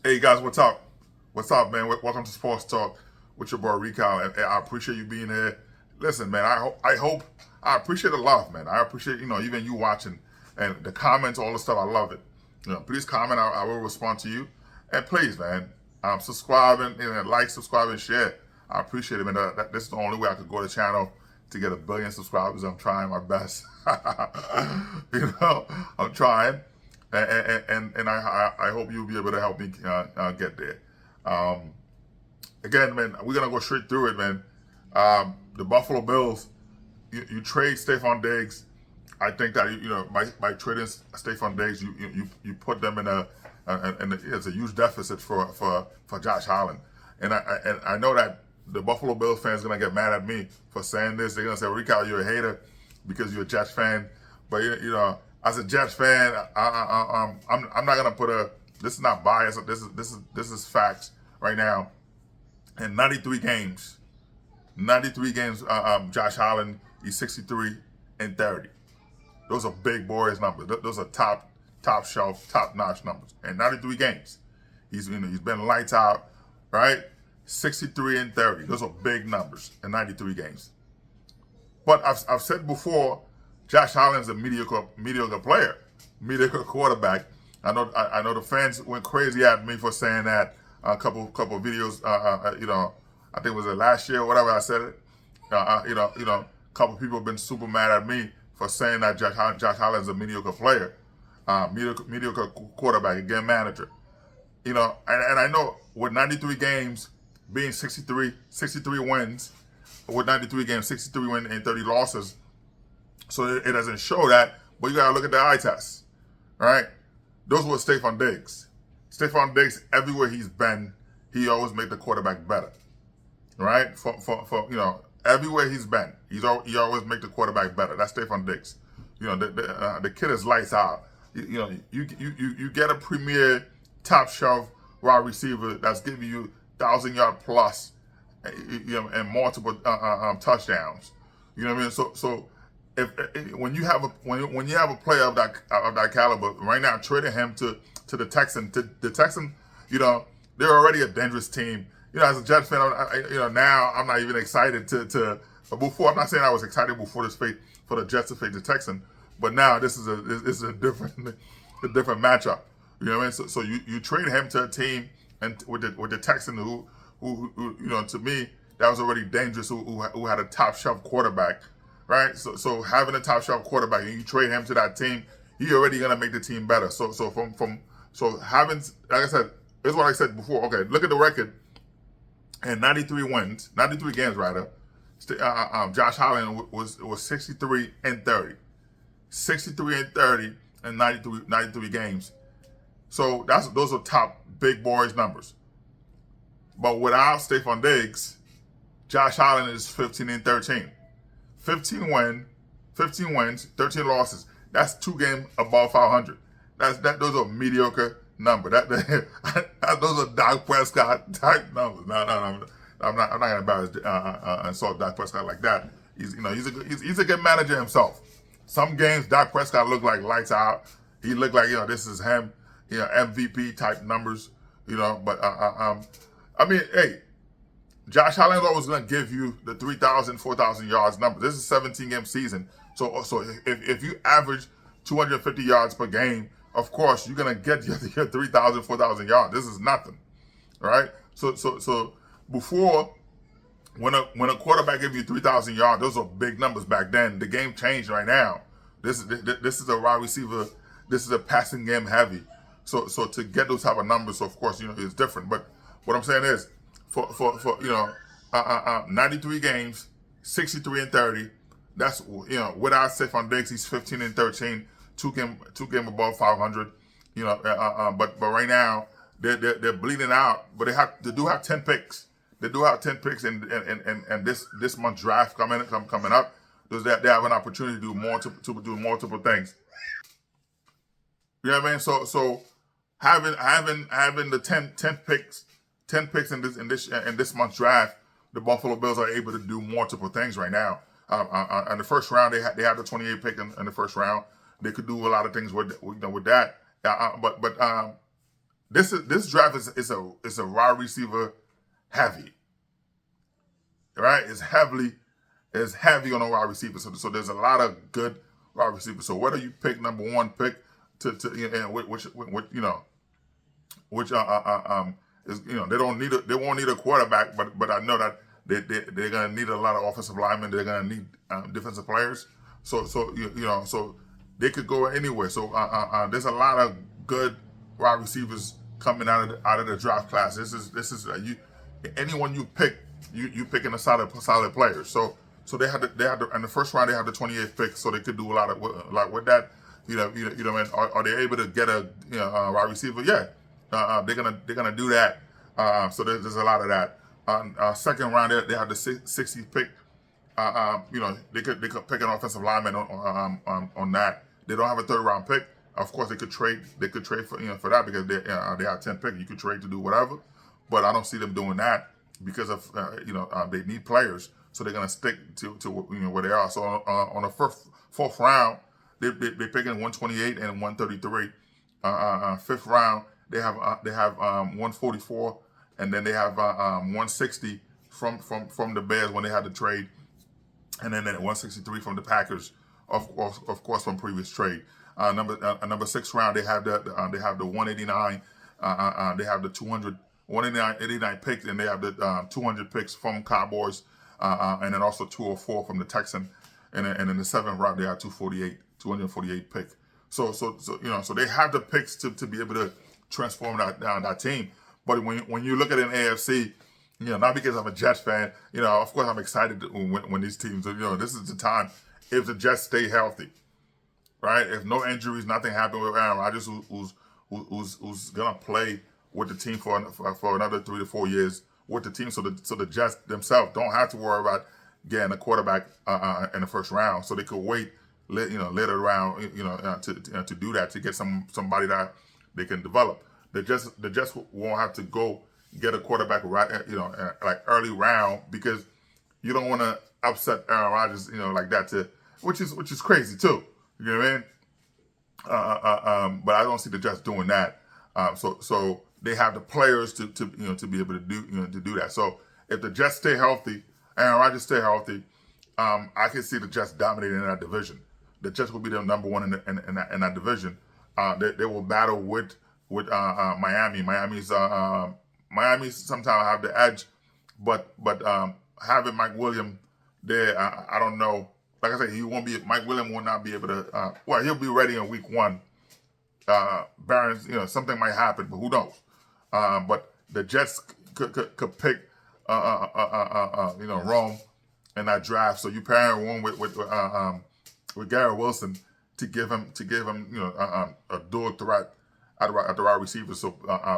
Hey guys, what's up? What's up, man? Welcome to Sports Talk with your boy Rico, and I appreciate you being here. Listen, man, I appreciate the love, man. I appreciate even you watching and the comments, all the stuff. I love it. Please comment. I will respond to you, and please, man, subscribe and like, subscribe and share. I appreciate it, man. This is the only way I could grow the channel to get 1 billion subscribers. I'm trying my best. I'm trying and I hope you'll be able to help me get there. Um, Again, man, we're gonna go straight through it, man. The Buffalo Bills, you trade Stefon Diggs. I think that by trading Stefon Diggs, you put them in it's a huge deficit for Josh Allen, and I know that the Buffalo Bills fans are gonna get mad at me for saying this. They're gonna say, "Rico, you're a hater because you're a Jets fan." But as a Jets fan, I'm not gonna put a. This is not bias. This is facts right now. In 93 games, Josh Allen, he's 63 and 30. Those are big boys numbers. Those are top shelf, top notch numbers. In 93 games, he's been lights out, right? 63 and 30. Those are big numbers in 93 games. But I've said before, Josh Allen's a mediocre player, mediocre quarterback. I know the fans went crazy at me for saying that a couple videos. I think it was last year or whatever I said it. A couple people have been super mad at me for saying that Josh Allen's a mediocre player, mediocre quarterback, again manager. And I know with 93 games being 63 wins, with 93 games, 63 wins and 30 losses. So it doesn't show that, but you gotta look at the eye test, right? Those were Stefon Diggs. Stefon Diggs, everywhere he's been, he always made the quarterback better, right? For everywhere he's been, he always make the quarterback better. That's Stefon Diggs. The kid is lights out. You get a premier top shelf wide receiver that's giving you 1,000 yard plus, and multiple touchdowns. You know what I mean? So if when you have a player of that caliber right now, trading him to the Texans, the Texans, they're already a dangerous team. As a Jets fan, now I'm not even excited to. Before, I'm not saying I was excited before this fate for the Jets to face the Texans, but now this is a different matchup. You know what I mean? So you trade him to a team and with the Texans who to me that was already dangerous. Who had a top shelf quarterback, right? So having a top shelf quarterback and you trade him to that team, he already gonna make the team better. So having, like I said, this is what I said before. Okay, look at the record. And 93 wins, 93 games rather. Josh Allen was 63 and 30, 63 and 30 in 93 games. So those are top big boys numbers. But without Stefon Diggs, Josh Allen is 15 and 13. 15 wins, 13 losses. That's 2 games above 500. Those are mediocre numbers. Those are Dak Prescott type numbers. No. I'm not gonna embarrass insult Dak Prescott like that. He's a good manager himself. Some games Dak Prescott looked like lights out. He looked like this is him. MVP type numbers. But I mean, hey, Josh Allen's always going to give you the 3,000, 4,000 yards number. This is a 17-game season. So if you average 250 yards per game, of course, you're going to get your 3,000, 4,000 yards. This is nothing, right? So before, when a quarterback gives you 3,000 yards, those are big numbers back then. The game changed right now. This is a wide receiver. This is a passing game heavy. So to get those type of numbers, of course, it's different. But what I'm saying is, for 93 games, 63 and 30. That's without Stefon Diggs, he's 15 and 13, two game above 500. But right now they're bleeding out. But they do have 10 picks. They do have 10 picks, and this month's draft coming up. They have an opportunity to do multiple things. You know what I mean? So having the 10 picks in this month's draft, the Buffalo Bills are able to do multiple things right now. In the first round, they had the 28 pick in the first round. They could do a lot of things with that. But this draft is a wide receiver heavy, right? It's heavy on a wide receiver. So there's a lot of good wide receivers. So whether you pick number one pick to and which which is they won't need a quarterback, but I know that they're gonna need a lot of offensive linemen. They're gonna need defensive players. So they could go anywhere. So there's a lot of good wide receivers coming out of the draft class. This is you anyone you pick, you picking a solid player. So they had in the first round they had the 28th pick, so they could do a lot with that. Are they able to get a wide receiver? Yeah, they're gonna do that. So there's a lot of that. Second round they have the 60th pick. They could pick an offensive lineman on that. They don't have a third round pick. Of course, they could trade for that because they have 10 picks. You could trade to do whatever, but I don't see them doing that because of they need players, so they're gonna stick to where they are. So on the fourth round, they picking 128 and 133. Fifth round they have 144, and then they have 160 from the Bears when they had the trade, and then at 163 from the Packers, of course from previous trade. Number 6 round they have the 189. They have the 189 picks, and they have the 200 picks from Cowboys, and then also 204 from the Texans, and in the 7th round they have 248 pick. So they have the picks to be able to transform that team. But when you look at an AFC, not because I'm a Jets fan, of course I'm excited when these teams, this is the time if the Jets stay healthy, right? If no injuries, nothing happened with Aaron Rodgers, who's gonna play with the team for another 3 to 4 years with the team, so the Jets themselves don't have to worry about getting a quarterback in the first round, so they could wait later round, to do that, to get somebody that they can develop. The Jets won't have to go get a quarterback right, like early round, because you don't want to upset Aaron Rodgers, like that, which is crazy too. You know what I mean? But I don't see the Jets doing that. So they have the players to be able to do that. So if the Jets stay healthy, Aaron Rodgers stay healthy, I can see the Jets dominating in that division. The Jets will be the number one in that division. They will battle with Miami. Miami sometimes have the edge, but having Mike Williams there, I don't know. Like I said, Mike Williams will not be able to. He'll be ready in week 1. Barons, something might happen, but who knows? But the Jets could pick, Rome in that draft. So you pairing one with Garrett Wilson to give him a dual threat at the wide receiver. So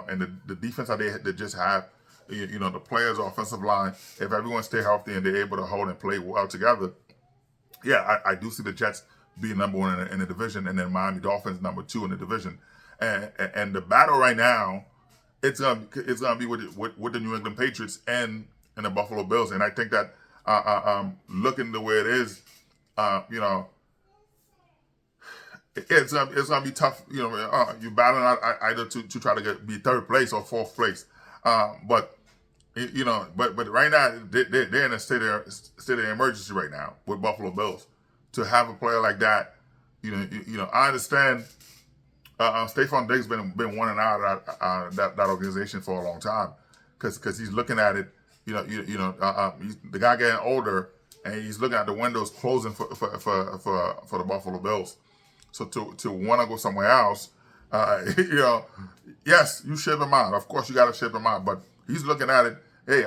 and the defense that they just have, the players, offensive line, if everyone stay healthy and they're able to hold and play well together, yeah, I do see the Jets being number 1 in the division, and then Miami Dolphins number 2 in the division. And the battle right now, it's gonna be with the New England Patriots and the Buffalo Bills. And I think that looking the way it is, it's gonna be tough. You battling out either to try to be 3rd place or 4th place. But right now they're in a state of emergency right now with Buffalo Bills. To have a player like that, I understand. Stefon Diggs been wanting out of that organization for a long time, because he's looking at it. The guy getting older, and he's looking at the windows closing for the Buffalo Bills. So to want to go somewhere else, yes, you ship him out. Of course, you got to ship him out. But he's looking at it. Hey,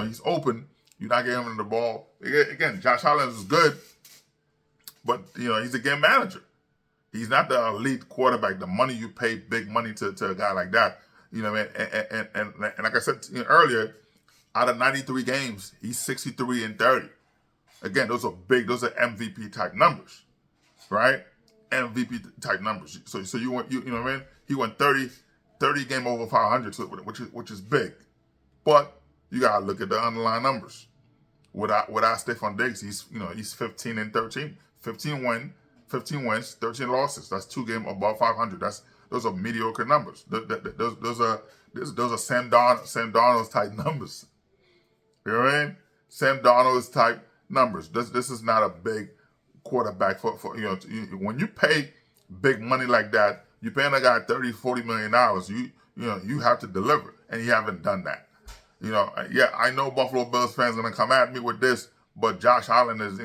he's open. You're not getting him the ball. Again, Josh Allen is good, but he's a game manager. He's not the elite quarterback. The money you pay, big money to a guy like that. And like I said earlier, out of 93 games, he's 63-30. Again, those are big. Those are MVP type numbers, right? MVP type numbers. So you went, what I mean? He went 30 game over 500, which is big. But you gotta look at the underlying numbers. Without Stefon Diggs, he's 15-13, 15 wins, 13 losses. That's 2 games above 500. those are mediocre numbers. Those are Sam Darnold's type numbers. You know what I mean? Sam Darnold's type numbers. This is not a big quarterback for when you pay big money like that, you paying a guy $30-40 million. You have to deliver, and you haven't done that. Yeah, I know Buffalo Bills fans are gonna come at me with this, but Josh Allen is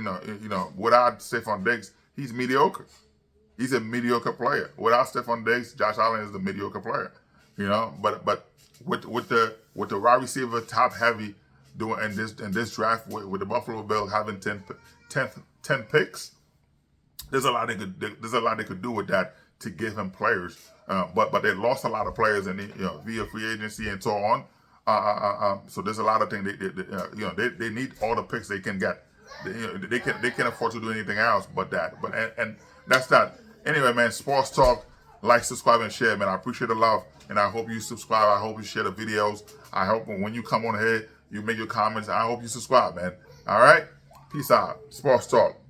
without Stefon Diggs, he's mediocre. He's a mediocre player. Without Stefon Diggs, Josh Allen is the mediocre player. But with the wide receiver top heavy doing in this draft with the Buffalo Bills having 10 picks, there's a lot they could do with that to give him players. But they lost a lot of players via free agency and so on. So there's a lot of things they need all the picks they can get. They can't afford to do anything else but that. And that's that. Anyway, man, sports talk. Like, subscribe, and share, man. I appreciate the love, and I hope you subscribe. I hope you share the videos. I hope when you come on here, you make your comments. I hope you subscribe, man. All right? Peace out. Sports talk.